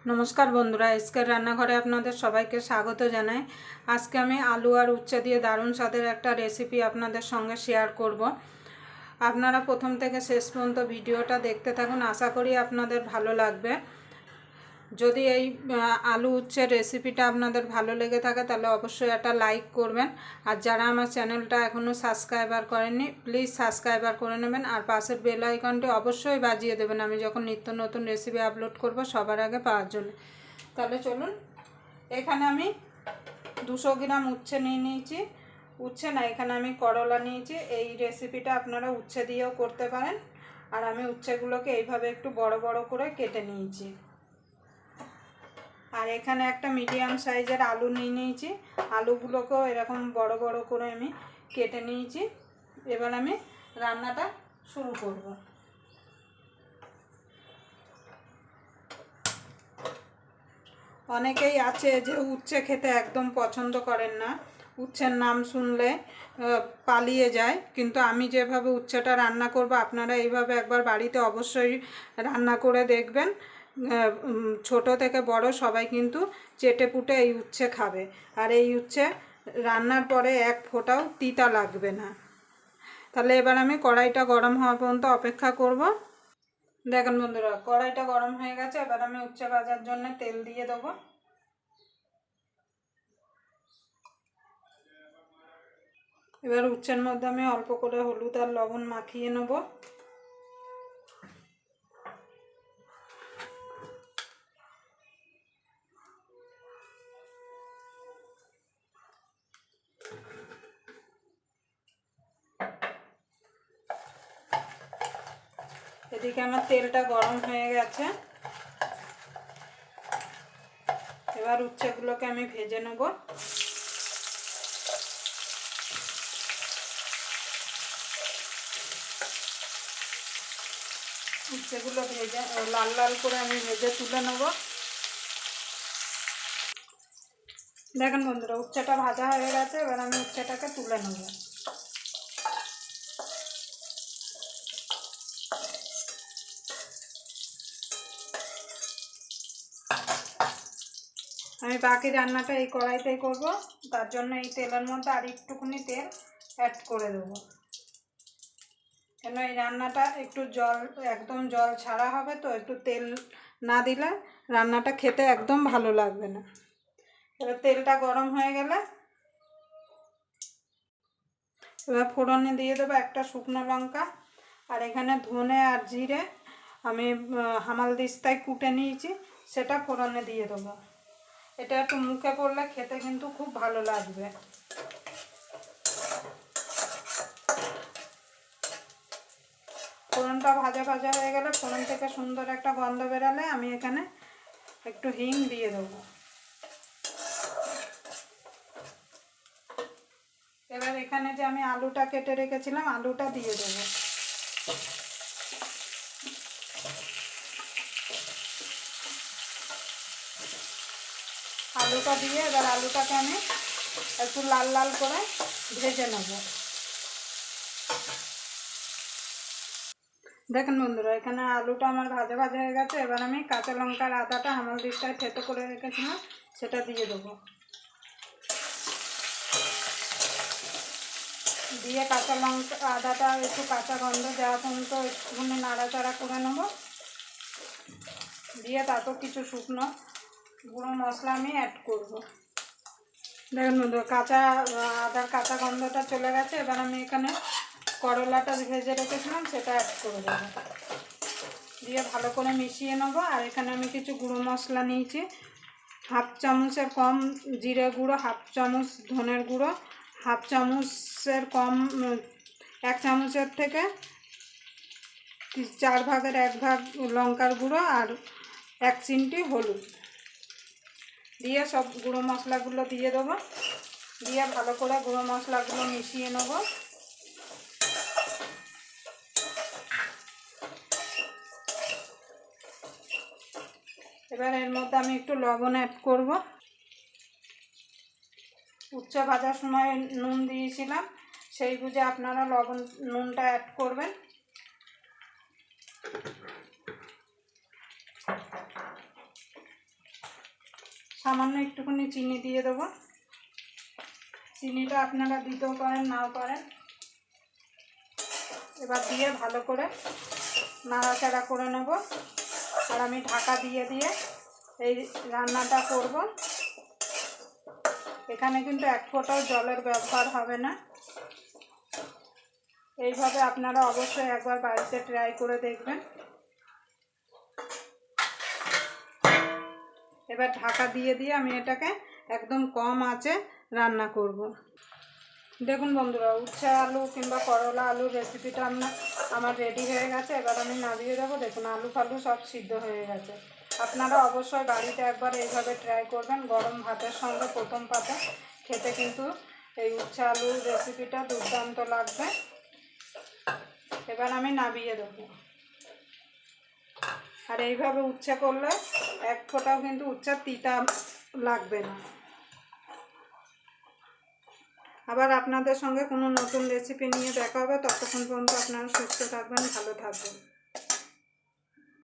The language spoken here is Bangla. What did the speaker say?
নমস্কার বন্ধুরা, এসকে রান্নাঘরে আপনাদের সবাইকে স্বাগত জানাই। আজকে আমি আলু আর উচ্ছে দিয়ে দারুণ স্বাদের একটা রেসিপি আপনাদের সঙ্গে শেয়ার করব। আপনারা প্রথম থেকে শেষ পর্যন্ত ভিডিওটা দেখতে থাকুন, আশা করি আপনাদের ভালো লাগবে। যদি এই আলু উচ্ছের রেসিপিটা আপনাদের ভালো লেগে থাকে তাহলে অবশ্যই একটা লাইক করবেন। আর যারা আমার চ্যানেলটা এখনও সাবস্ক্রাইবার করেননি প্লিজ সাবস্ক্রাইবার করে নেবেন, আর পাশের বেল আইকনটি অবশ্যই বাজিয়ে দেবেন আমি যখন নিত্য নতুন রেসিপি আপলোড করব সবার আগে পাওয়ার জন্য। তাহলে চলুন, এখানে আমি 200 গ্রাম উচ্ছে নিয়ে নিয়েছি। উচ্ছে না, এখানে আমি করলা নিয়েছি। এই রেসিপিটা আপনারা উচ্ছে দিয়েও করতে পারেন। আর আমি উচ্ছেগুলোকে এইভাবে একটু বড় বড় করে কেটে নিয়েছি। আর এখানে একটা মিডিয়াম সাইজের আলু নিয়ে নিয়েছি। আলুগুলোকেও এরকম বড় বড় করে আমি কেটে নিয়েছি। এবার আমি রান্নাটা শুরু করব। অনেকেই আছে যে উচ্ছে খেতে একদম পছন্দ করেন না, উচ্ছের নাম শুনলে পালিয়ে যায়। কিন্তু আমি যেভাবে উচ্ছেটা রান্না করব আপনারা এইভাবে একবার বাড়িতে অবশ্যই রান্না করে দেখবেন। ছোট থেকে বড় সবাই কিন্তু চেটে পুটে এই উচ্ছে খাবে। আর এই উচ্ছে রান্নার পরে এক ফোঁটাও তিতা লাগবে না। তাহলে এবার আমি কড়াইটা গরম হওয়া পর্যন্ত অপেক্ষা করব। দেখেন বন্ধুরা, কড়াইটা গরম হয়ে গেছে। এবার আমি উচ্ছে ভাজার জন্য তেল দিয়ে দেবো। এবার উচ্ছের মধ্যে আমি অল্প করে হলুদ আর লবণ মাখিয়ে নেব। এদিকে আমার তেলটা গরম হয়ে গেছে। এবার উচ্ছেগুলোকে আমি ভেজে নেব। উচ্ছেগুলো ভেজে লাল লাল করে আমি ভেজে তুলে নেব। দেখেন বন্ধুরা, উচ্ছেটা ভাজা হয়ে গেছে। এবার আমি উচ্ছেটাকে তুলে নেব। আমি বাকি রান্নাটা এই কড়াইতেই করব, তার জন্য এই তেলের মধ্যে আর একটুখানি তেল অ্যাড করে দেবো। কেন এই রান্নাটা একটু একদম জল ছাড়া হবে, তো একটু তেল না দিলে রান্নাটা খেতে একদম ভালো লাগবে না। এবার তেলটা গরম হয়ে গেলে এবার ফোড়নে দিয়ে দেবো একটা শুকনো লঙ্কা। আর এখানে ধনে আর জিরে আমি হামালদিস্তায় কুটে নিয়েছি, সেটা ফোড়নে দিয়ে দেবো। এটা একটু মুখে পড়লে খেতে কিন্তু খুব ভালো লাগবে। ফোড়নটা ভাজা ভাজা হয়ে গেলে, ফোড়ন থেকে সুন্দর একটা গন্ধ বেরালে আমি এখানে একটু হিং দিয়ে দেবো। এবার এখানে যে আমি আলুটা কেটে রেখেছিলাম আলুটা দিয়ে দেবো। আলুটা দিয়ে এবার আলুটাকে আমি একটু লাল লাল করে ভেজে নেব। দেখেন বন্ধুরা, এখানে আলুটা আমার ভাজা ভাজা হয়ে গেছে। এবার আমি কাঁচা লঙ্কার আদাটা হামালদিস্তায় থেতো করে রেখেছিলাম সেটা দিয়ে দেবো। দিয়ে কাঁচা লঙ্কা আদাটা একটু কাঁচা গন্ধ যাওয়া পর্যন্ত একটুখানি নাড়াচাড়া করে নেব। দিয়ে তারপর কিছু শুকনো গুঁড়ো মশলা আমি অ্যাড করব। দেখুন বন্ধুরা, আদার কাঁচা গন্ধটা চলে গেছে। এবার আমি এখানে করলাটা ভেজে রেখেছিলাম সেটা অ্যাড করে দেবো। দিয়ে ভালো করে মিশিয়ে নেব। আর এখানে আমি কিছু গুঁড়ো মশলা নিয়েছি। হাফ চামচের কম জিরে গুঁড়ো, হাফ চামচ ধনের গুঁড়ো, হাফ চামচের কম 1 চামচের থেকে 4 ভাগের 1 ভাগ লঙ্কার গুঁড়ো, আর 1 চিমটি হলুদ দিয়ে সব গুঁড়ো মশলাগুলো দিয়ে দেবো। দিয়ে ভালো করে গুঁড়ো মশলাগুলো মিশিয়ে নেব। এবার এর মধ্যে আমি একটু লবণ অ্যাড করব। উচ্ছে ভাজার সময় নুন দিয়েছিলাম, সেই বুঝে আপনারা নুনটা অ্যাড করবেন। সামান্য একটুখানি চিনি দিয়ে দেবো। চিনিটা আপনারা দিতেও পারেন নাও পারেন। এবার দিয়ে ভালো করে নাড়াচাড়া করে নেব। আর আমি ঢাকা দিয়ে দিয়ে এই রান্নাটা করব। এখানে কিন্তু এক ফোঁটাও জলের ব্যবহার হবে না। এইভাবে আপনারা অবশ্যই একবার বাড়িতে ট্রাই করে দেখবেন। এবার ঢাকা দিয়ে দিয়ে আমি এটাকে একদম কম আঁচে রান্না করব। দেখুন বন্ধুরা, উচ্ছে আলু কিংবা করলা আলুর রেসিপিটা আমার রেডি হয়ে গেছে। এবার আমি নামিয়ে দেবো। দেখুন আলু ফালু সব সিদ্ধ হয়ে গেছে। আপনারা অবশ্যই বাড়িতে একবার এইভাবে ট্রাই করবেন। গরম ভাতের সঙ্গে প্রথম পাতে খেতে কিন্তু এই উচ্ছে আলুর রেসিপিটা দুর্দান্ত লাগবে। এবার আমি নামিয়ে দেবো। আর এইভাবে উচ্ছে করলে এক ফোঁটাও কিন্তু উচ্ছের তিতা লাগবে না। আবার আপনাদের সঙ্গে কোনো নতুন রেসিপি নিয়ে দেখা হবে। ততক্ষণ পর্যন্ত আপনারা সুস্থ থাকবেন, ভালো থাকবেন।